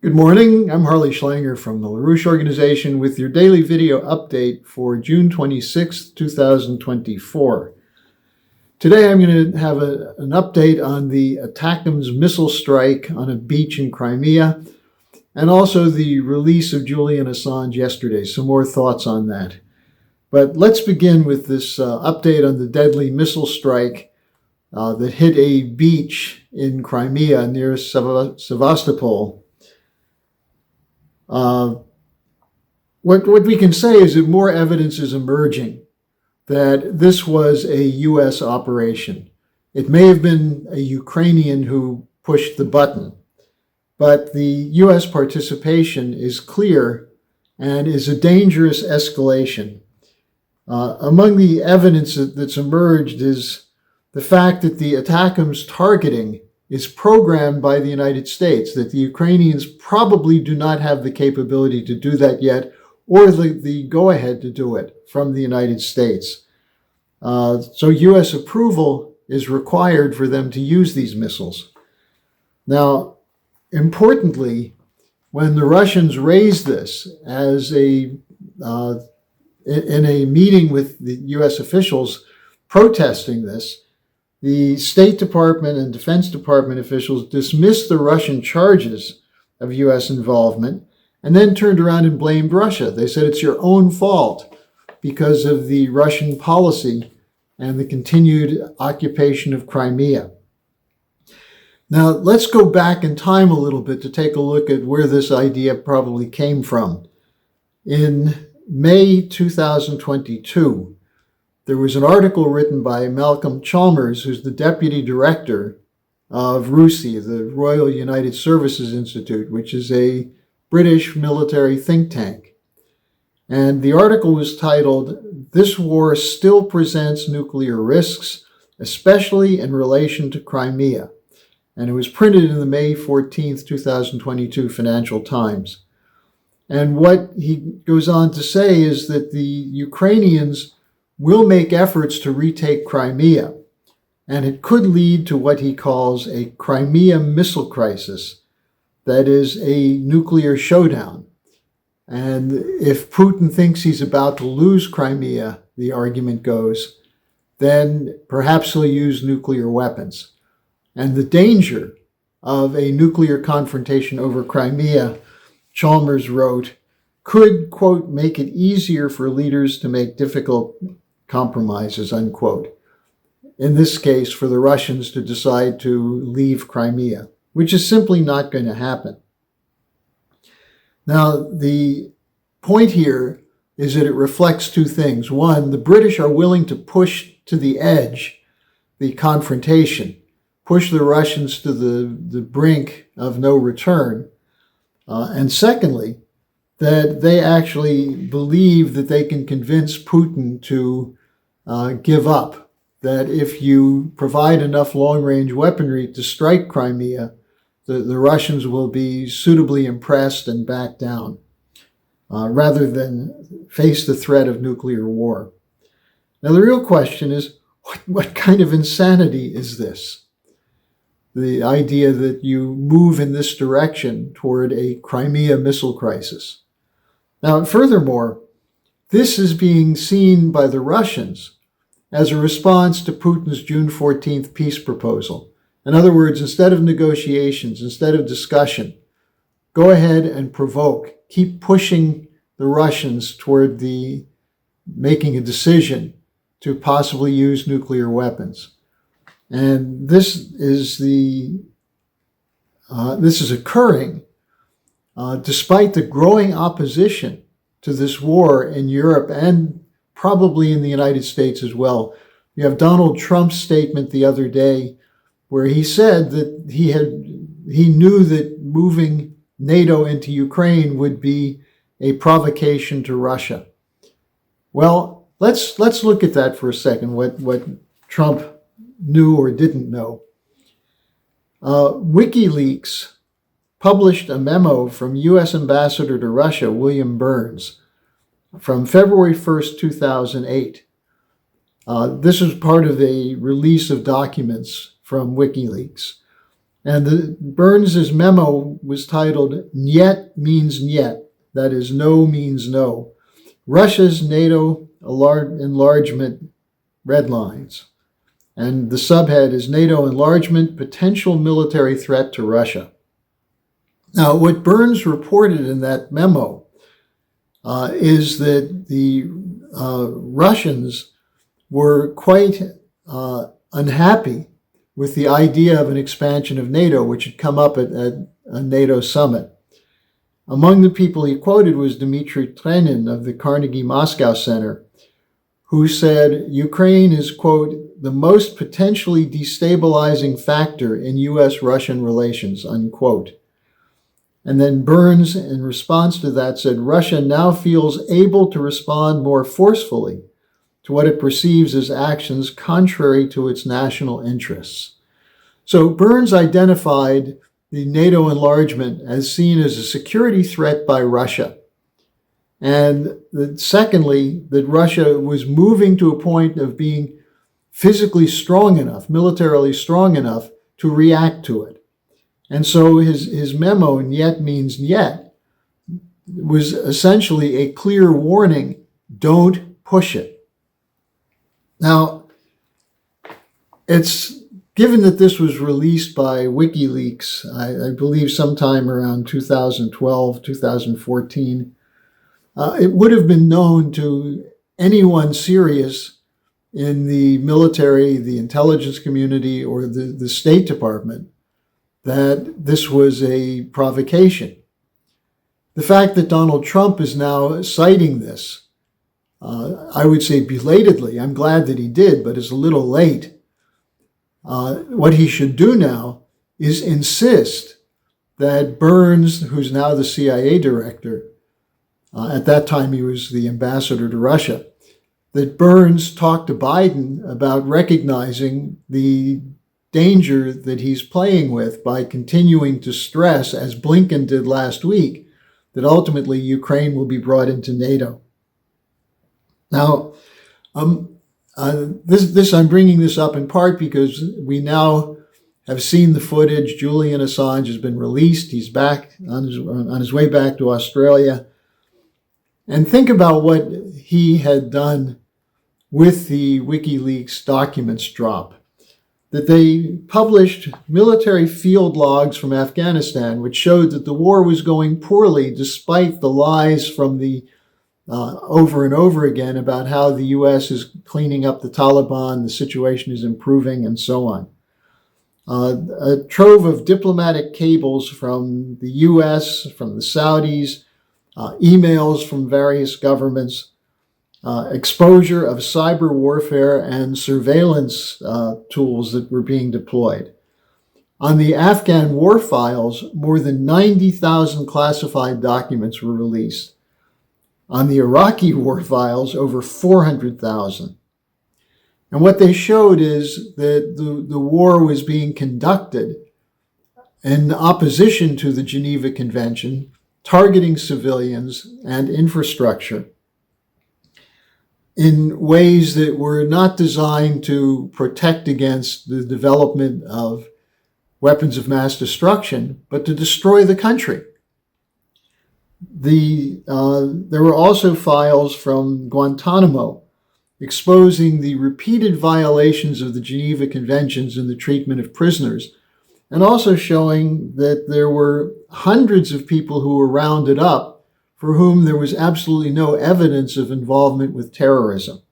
Good morning, I'm harleysch from the LaRouche organization with your daily video update for June 26, 2024. Today I'm going to have an update on the ATACMS missile strike on a beach in Crimea and also the release of Julian Assange yesterday. Some more thoughts on that. But let's begin with this update on the deadly missile strike that hit a beach in Crimea near Sevastopol. What we can say is that more evidence is emerging that this was a U.S. operation. It may have been a Ukrainian who pushed the button, but the U.S. participation is clear and is a dangerous escalation. Among the evidence that's emerged is the fact that the ATACMS targeting is programmed by the United States, that the Ukrainians probably do not have the capability to do that yet, or the go-ahead to do it from the United States. So U.S. approval is required for them to use these missiles. Now, importantly, when the Russians raised this as in a meeting with the U.S. officials protesting this, the State Department and Defense Department officials dismissed the Russian charges of U.S. involvement and then turned around and blamed Russia. They said it's your own fault because of the Russian policy and the continued occupation of Crimea. Now, let's go back in time a little bit to take a look at where this idea probably came from. In May 2022, there was an article written by Malcolm Chalmers, who's the deputy director of RUSI, the Royal United Services Institute, which is a British military think tank. And the article was titled, "This War Still Presents Nuclear Risks, Especially in Relation to Crimea." And it was printed in the May 14, 2022 Financial Times. And what he goes on to say is that the Ukrainians will make efforts to retake Crimea, and it could lead to what he calls a Crimea Missile Crisis, that is, a nuclear showdown. And if Putin thinks he's about to lose Crimea, the argument goes, then perhaps he'll use nuclear weapons. And the danger of a nuclear confrontation over Crimea, Chalmers wrote, could, quote, make it easier for leaders to make difficult compromises, unquote. In this case, for the Russians to decide to leave Crimea, which is simply not going to happen. Now, the point here is that it reflects two things. One, the British are willing to push to the edge the confrontation, push the Russians to the brink of no return. And secondly, that they actually believe that they can convince Putin to give up, that if you provide enough long-range weaponry to strike Crimea, the Russians will be suitably impressed and back down, rather than face the threat of nuclear war. Now, the real question is, what kind of insanity is this? The idea that you move in this direction toward a Crimea missile crisis. Now, furthermore, this is being seen by the Russians as a response to Putin's June 14th peace proposal. In other words, instead of negotiations, instead of discussion, go ahead and provoke. Keep pushing the Russians toward making a decision to possibly use nuclear weapons. And this is occurring despite the growing opposition to this war in Europe and probably in the United States as well. You have Donald Trump's statement the other day where he said that he knew that moving NATO into Ukraine would be a provocation to Russia. Well, let's look at that for a second, what Trump knew or didn't know. WikiLeaks published a memo from U.S. Ambassador to Russia, William Burns, from February 1st, 2008. This was part of a release of documents from WikiLeaks. And Burns's memo was titled "Niet means Niet," that is, no means no. Russia's NATO enlargement red lines. And the subhead is NATO enlargement, potential military threat to Russia. Now, what Burns reported in that memo is that the Russians were quite unhappy with the idea of an expansion of NATO, which had come up at a NATO summit. Among the people he quoted was Dmitry Trenin of the Carnegie Moscow Center, who said Ukraine is, quote, the most potentially destabilizing factor in U.S.-Russian relations, unquote. And then Burns, in response to that, said Russia now feels able to respond more forcefully to what it perceives as actions contrary to its national interests. So Burns identified the NATO enlargement as seen as a security threat by Russia. And secondly, that Russia was moving to a point of being physically strong enough, militarily strong enough to react to it. And so his memo, Niet means Niet, was essentially a clear warning, don't push it. Now, it's given that this was released by WikiLeaks, I believe sometime around 2012, 2014, it would have been known to anyone serious in the military, the intelligence community, or the State Department that this was a provocation. The fact that Donald Trump is now citing this, I would say belatedly, I'm glad that he did, but it's a little late. What he should do now is insist that Burns, who's now the CIA director, at that time he was the ambassador to Russia, that Burns talked to Biden about recognizing the danger that he's playing with by continuing to stress, as Blinken did last week, that ultimately Ukraine will be brought into NATO. Now, I'm bringing this up in part because we now have seen the footage. Julian Assange has been released. He's back on his way back to Australia. And think about what he had done with the WikiLeaks documents drop. That they published military field logs from Afghanistan, which showed that the war was going poorly despite the lies from the over and over again about how the U.S. is cleaning up the Taliban, the situation is improving, and so on. A trove of diplomatic cables from the U.S., from the Saudis, emails from various governments, exposure of cyber warfare and surveillance tools that were being deployed. On the Afghan war files, more than 90,000 classified documents were released. On the Iraqi war files, over 400,000. And what they showed is that the war was being conducted in opposition to the Geneva Convention, targeting civilians and infrastructure in ways that were not designed to protect against the development of weapons of mass destruction, but to destroy the country. There were also files from Guantanamo exposing the repeated violations of the Geneva Conventions in the treatment of prisoners, and also showing that there were hundreds of people who were rounded up for whom there was absolutely no evidence of involvement with terrorism.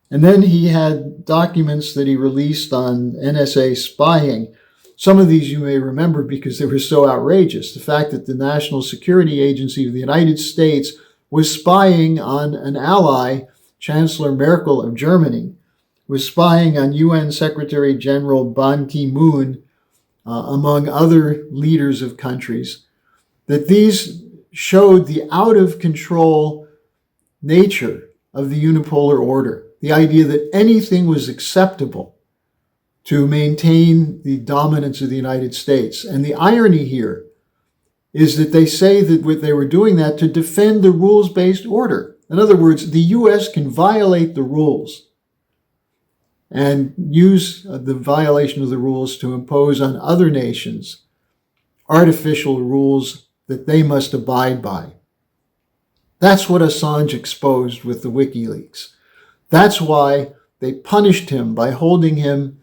And then he had documents that he released on NSA spying. Some of these you may remember because they were so outrageous. The fact that the National Security Agency of the United States was spying on an ally, Chancellor Merkel of Germany, was spying on UN Secretary General Ban Ki-moon, among other leaders of countries, that these showed the out-of-control nature of the unipolar order, the idea that anything was acceptable to maintain the dominance of the United States. And the irony here is that they say that they were doing that to defend the rules-based order. In other words, the U.S. can violate the rules. and use the violation of the rules to impose on other nations artificial rules that they must abide by. That's what Assange exposed with the WikiLeaks. That's why they punished him by holding him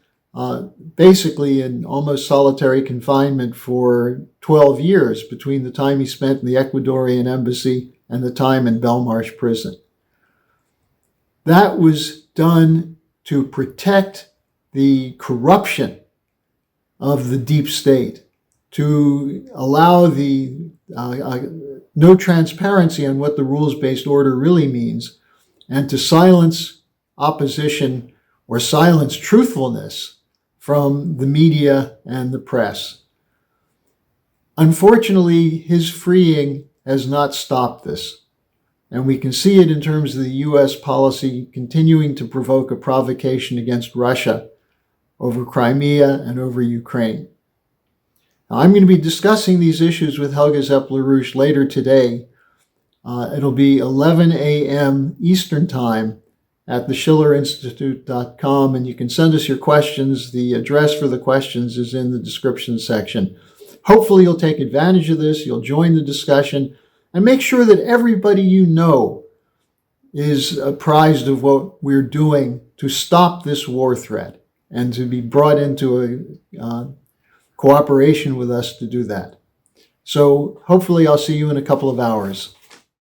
basically in almost solitary confinement for 12 years between the time he spent in the Ecuadorian embassy and the time in Belmarsh prison. That was done to protect the corruption of the deep state, to allow the no transparency on what the rules-based order really means, and to silence opposition or silence truthfulness from the media and the press. Unfortunately, his freeing has not stopped this. And we can see it in terms of the U.S. policy continuing to provoke a provocation against Russia over Crimea and over Ukraine. Now, I'm going to be discussing these issues with Helga Zepp-LaRouche later today. It'll be 11 a.m. Eastern Time at theschillerinstitute.com, and you can send us your questions. The address for the questions is in the description section. Hopefully you'll take advantage of this, you'll join the discussion, and make sure that everybody you know is apprised of what we're doing to stop this war threat and to be brought into a cooperation with us to do that. So hopefully I'll see you in a couple of hours.